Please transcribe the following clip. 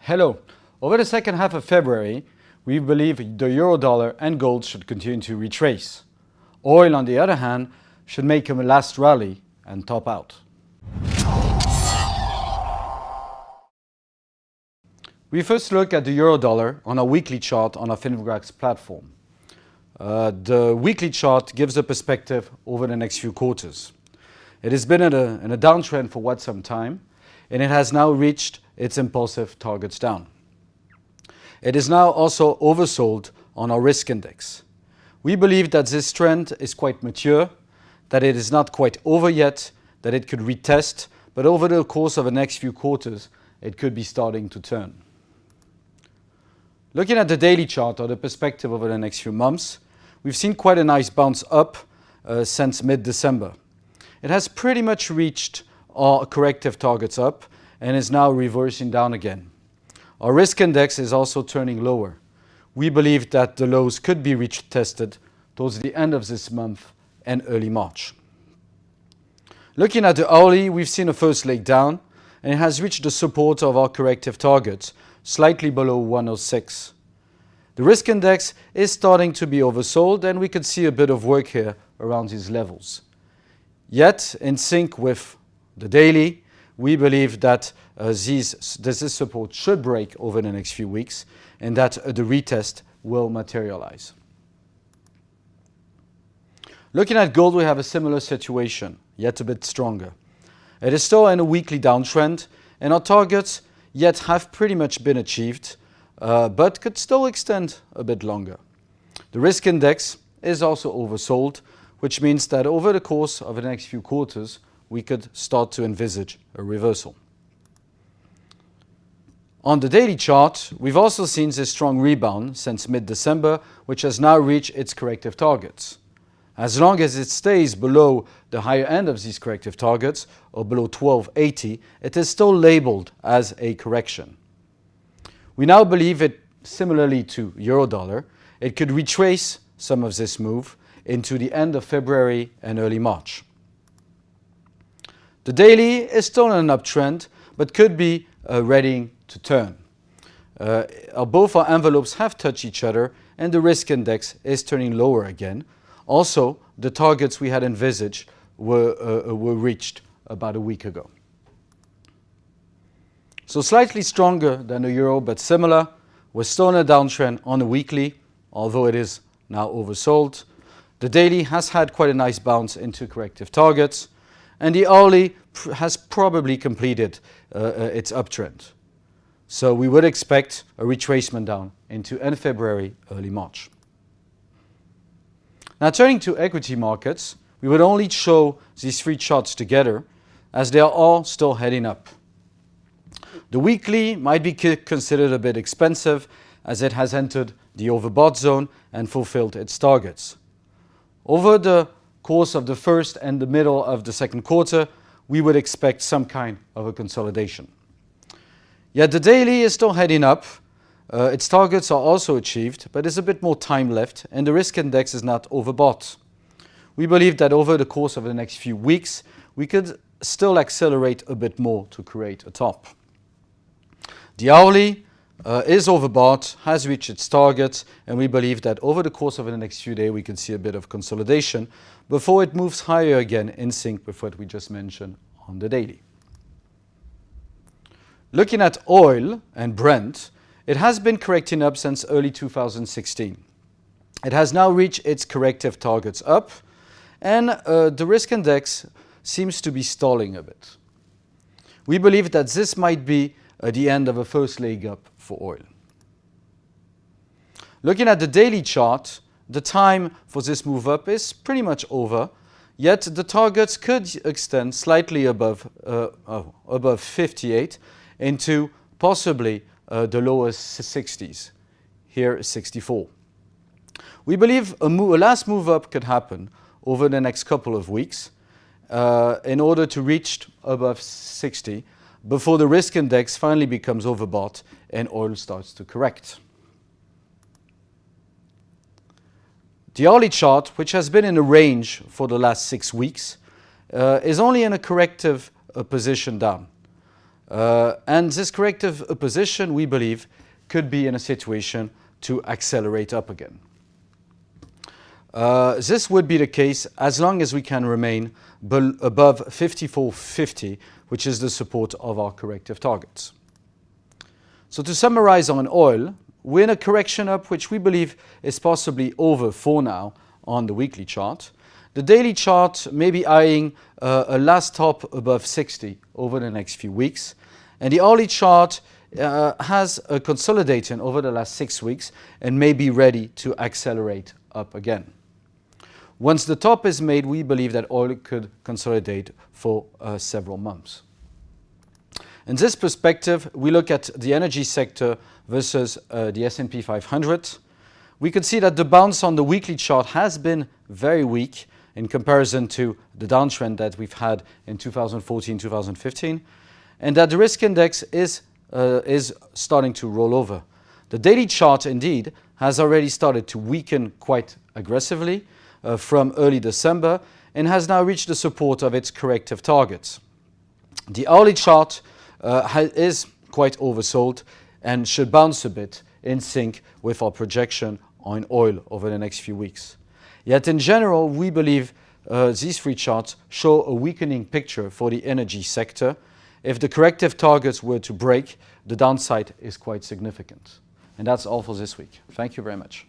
Hello. Over the second half of February, we believe the euro-dollar and gold should continue to retrace. Oil, on the other hand, should make a last rally and top out. We first look at the euro-dollar on a weekly chart on our Fingrax platform. The weekly chart gives a perspective over the next few quarters. It has been in a downtrend for quite some time, and it has now reached its impulsive targets down. It is now also oversold on our risk index. We believe that this trend is quite mature, that it is not quite over yet, that it could retest, but over the course of the next few quarters, it could be starting to turn. Looking at the daily chart or the perspective over the next few months, we've seen quite a nice bounce up since mid-December. It has pretty much reached our corrective targets up and is now reversing down again. Our risk index is also turning lower. We believe that the lows could be retested towards the end of this month and early March. Looking at the hourly, we've seen a first leg down and it has reached the support of our corrective targets, slightly below 106. The risk index is starting to be oversold and we could see a bit of work here around these levels. Yet, in sync with the daily, we believe that this support should break over the next few weeks and that the retest will materialize. Looking at gold, we have a similar situation, yet a bit stronger. It is still in a weekly downtrend and our targets yet have pretty much been achieved, but could still extend a bit longer. The risk index is also oversold, which means that over the course of the next few quarters, we could start to envisage a reversal. On the daily chart, we've also seen this strong rebound since mid-December, which has now reached its corrective targets. As long as it stays below the higher end of these corrective targets, or below 1280, it is still labeled as a correction. We now believe it, similarly to euro-dollar, it could retrace some of this move into the end of February and early March. The daily is still in an uptrend, but could be ready to turn. Both our envelopes have touched each other and the risk index is turning lower again. Also, the targets we had envisaged were reached about a week ago. So slightly stronger than the euro, but similar. We're still in a downtrend on the weekly, although it is now oversold. The daily has had quite a nice bounce into corrective targets, and the hourly has probably completed its uptrend. So we would expect a retracement down into end February, early March. Now turning to equity markets, we would only show these three charts together as they are all still heading up. The weekly might be considered a bit expensive as it has entered the overbought zone and fulfilled its targets. Over the course of the first and the middle of the second quarter, we would expect some kind of a consolidation. Yet the daily is still heading up. Its targets are also achieved, but there's a bit more time left and the risk index is not overbought. We believe that over the course of the next few weeks, we could still accelerate a bit more to create a top. The hourly is overbought, has reached its targets, and we believe that over the course of the next few days we can see a bit of consolidation before it moves higher again in sync with what we just mentioned on the daily. Looking at oil and Brent, it has been correcting up since early 2016. It has now reached its corrective targets up, and the risk index seems to be stalling a bit. We believe that this might be the end of a first leg up for oil. Looking at the daily chart, the time for this move up is pretty much over, yet the targets could extend slightly above 58 into possibly the lowest 60s, here 64. We believe a last move up could happen over the next couple of weeks in order to reach above 60 before the risk index finally becomes overbought and oil starts to correct. The hourly chart, which has been in a range for the last 6 weeks, is only in a corrective position down. And this corrective opposition, we believe, could be in a situation to accelerate up again. This would be the case as long as we can remain above 54.50, which is the support of our corrective targets. So to summarize on oil, we're in a correction up which we believe is possibly over for now on the weekly chart. The daily chart may be eyeing a last top above 60 over the next few weeks. And the hourly chart has a consolidation over the last 6 weeks and may be ready to accelerate up again. Once the top is made, we believe that oil could consolidate for several months. In this perspective, we look at the energy sector versus the S&P 500. We can see that the bounce on the weekly chart has been very weak in comparison to the downtrend that we've had in 2014-2015, and that the risk index is starting to roll over. The daily chart, indeed, has already started to weaken quite aggressively from early December and has now reached the support of its corrective targets. The hourly chart is quite oversold and should bounce a bit in sync with our projection on oil over the next few weeks. Yet in general, we believe these three charts show a weakening picture for the energy sector. If the corrective targets were to break, the downside is quite significant. And that's all for this week. Thank you very much.